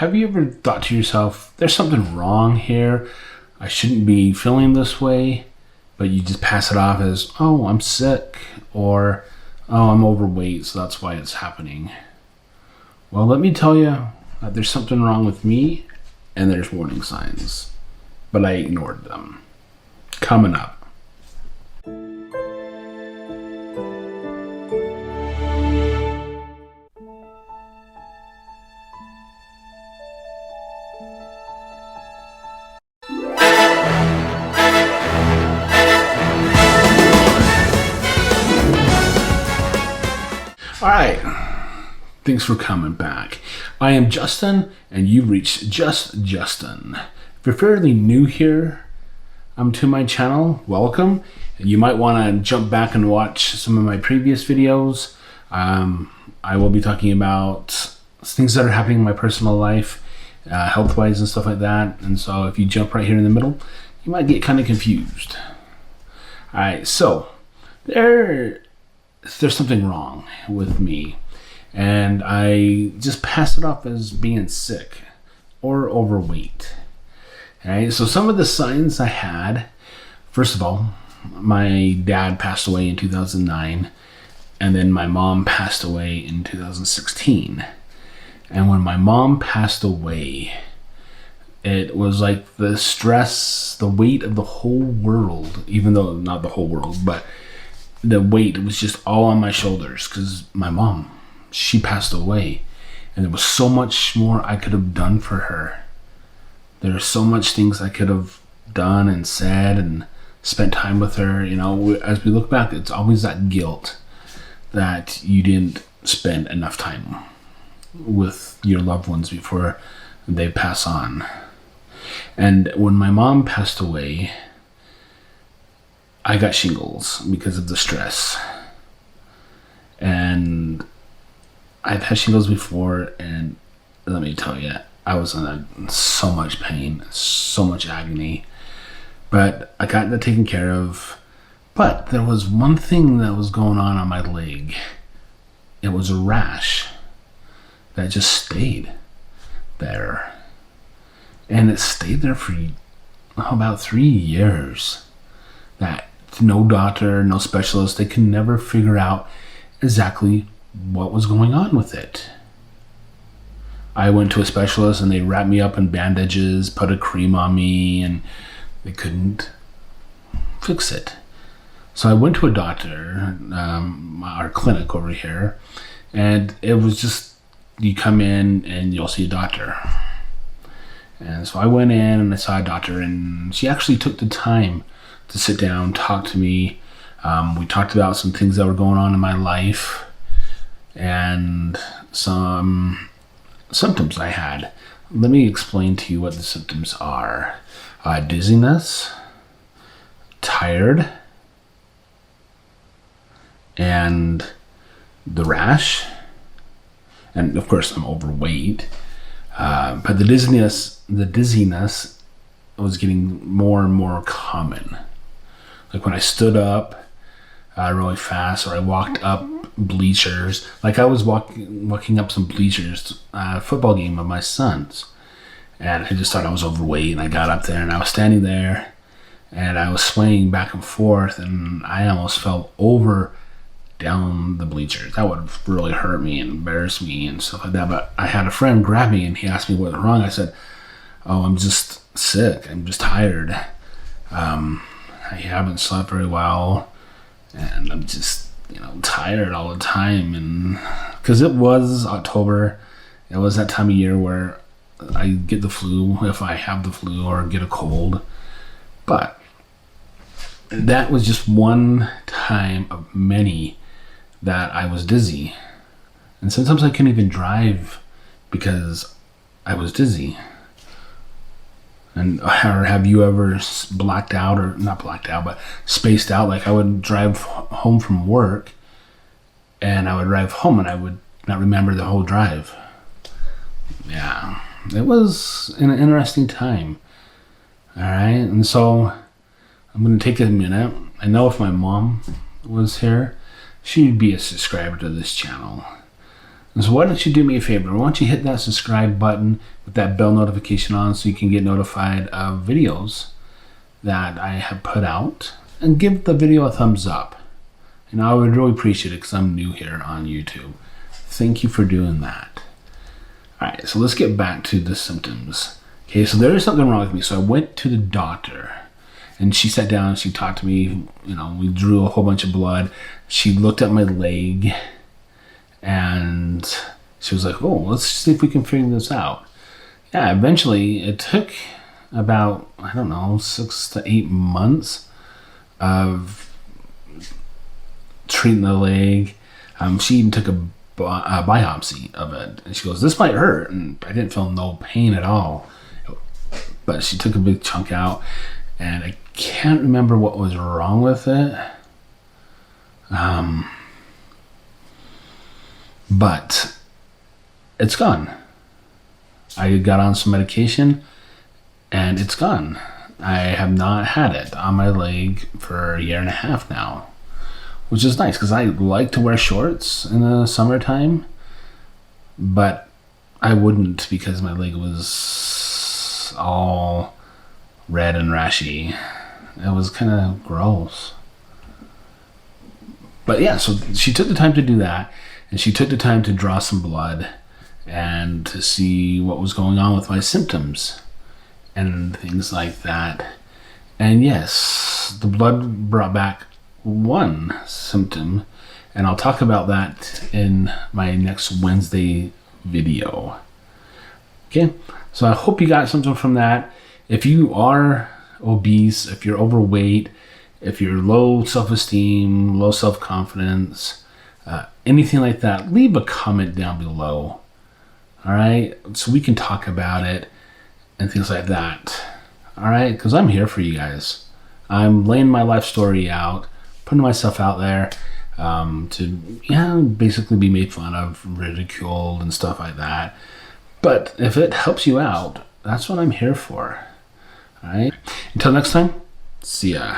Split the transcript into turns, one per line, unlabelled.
have you ever thought to yourself, there's something wrong here, I shouldn't be feeling this way, but you just pass it off as, oh, I'm sick, or oh, I'm overweight, so that's why it's happening? Well, let me tell you that there's something wrong with me, and there's warning signs, but I ignored them. Coming up. All right, thanks for coming back. I am Justin, and you reached Just Justin. If you're fairly new here to my channel, welcome. You might want to jump back and watch some of my previous videos. I will be talking about things that are happening in my personal life, health-wise and stuff like that. And so if you jump right here in the middle, you might get kind of confused. All right, so there's something wrong with me, and I just pass it off as being sick or overweight. Okay, so some of the signs I had, first of all, my dad passed away in 2009, and then my mom passed away in 2016. And when my mom passed away, it was like the stress, the weight of the whole world, even though not the whole world, but the weight was just all on my shoulders because my mom, she passed away, and there was so much more I could have done for her. There are so much things I could have done and said and spent time with her. You know, as we look back, it's always that guilt that you didn't spend enough time with your loved ones before they pass on. And when my mom passed away, I got shingles because of the stress. And I've had shingles before, and let me tell you, I was in so much pain, so much agony. But I got that taken care of. But there was one thing that was going on my leg. It was a rash that just stayed there. And it stayed there for about 3 years. That no doctor, no specialist, they could never figure out exactly what was going on with it. I went to a specialist and they wrapped me up in bandages, put a cream on me, and they couldn't fix it. So I went to a doctor, our clinic over here, and it was just, you come in and you'll see a doctor. And so I went in and I saw a doctor, and she actually took the time to sit down, talk to me. We talked about some things that were going on in my life and some symptoms I had. Let me explain to you what the symptoms are. Dizziness, tired, and the rash. And of course I'm overweight. But the dizziness was getting more and more common. Like when I stood up really fast, or I walked up bleachers, like I was walking up some bleachers, football game of my son's, and I just thought I was overweight, and I got up there and I was standing there and I was swaying back and forth, and I almost fell over down the bleachers. That would have really hurt me and embarrassed me and stuff like that. But I had a friend grab me and he asked me what was wrong. I said, oh, I'm just sick, I'm just tired. I haven't slept very well, and I'm just, tired all the time. And because it was October, it was that time of year where I get the flu, if I have the flu, or get a cold. But that was just one time of many that I was dizzy. And sometimes I couldn't even drive because I was dizzy. And or have you ever blacked out, or not blacked out, but spaced out? Like I would drive home from work, and I would drive home and I would not remember the whole drive. Yeah, it was an interesting time. All right, and so I'm going to take a minute. I know if my mom was here, she'd be a subscriber to this channel. So why don't you do me a favor? Why don't you hit that subscribe button with that bell notification on so you can get notified of videos that I have put out, and give the video a thumbs up. And I would really appreciate it because I'm new here on YouTube. Thank you for doing that. All right, so let's get back to the symptoms. Okay, so there is something wrong with me. So I went to the doctor and she sat down and she talked to me. You know, we drew a whole bunch of blood. She looked at my leg and she was like, oh, let's see if we can figure this out. Yeah, eventually it took about, I don't know, 6 to 8 months of treating the leg. She even took a biopsy of it, and she goes, this might hurt, and I didn't feel no pain at all, but she took a big chunk out, and I can't remember what was wrong with it, but it's gone. I got on some medication and it's gone. I have not had it on my leg for a 1.5 years now, which is nice because I like to wear shorts in the summertime, but I wouldn't because my leg was all red and rashy. It was kind of gross. But yeah, so she took the time to do that, and she took the time to draw some blood and to see what was going on with my symptoms and things like that. And yes, the blood brought back one symptom, and I'll talk about that in my next Wednesday video. Okay, so I hope you got something from that. If you are obese, if you're overweight, if you're low self-esteem, low self-confidence, anything like that, leave a comment down below. All right, so we can talk about it and things like that. All right, because I'm here for you guys. I'm laying my life story out, putting myself out there to basically be made fun of, ridiculed, and stuff like that. But if it helps you out, that's what I'm here for. All right, until next time, see ya.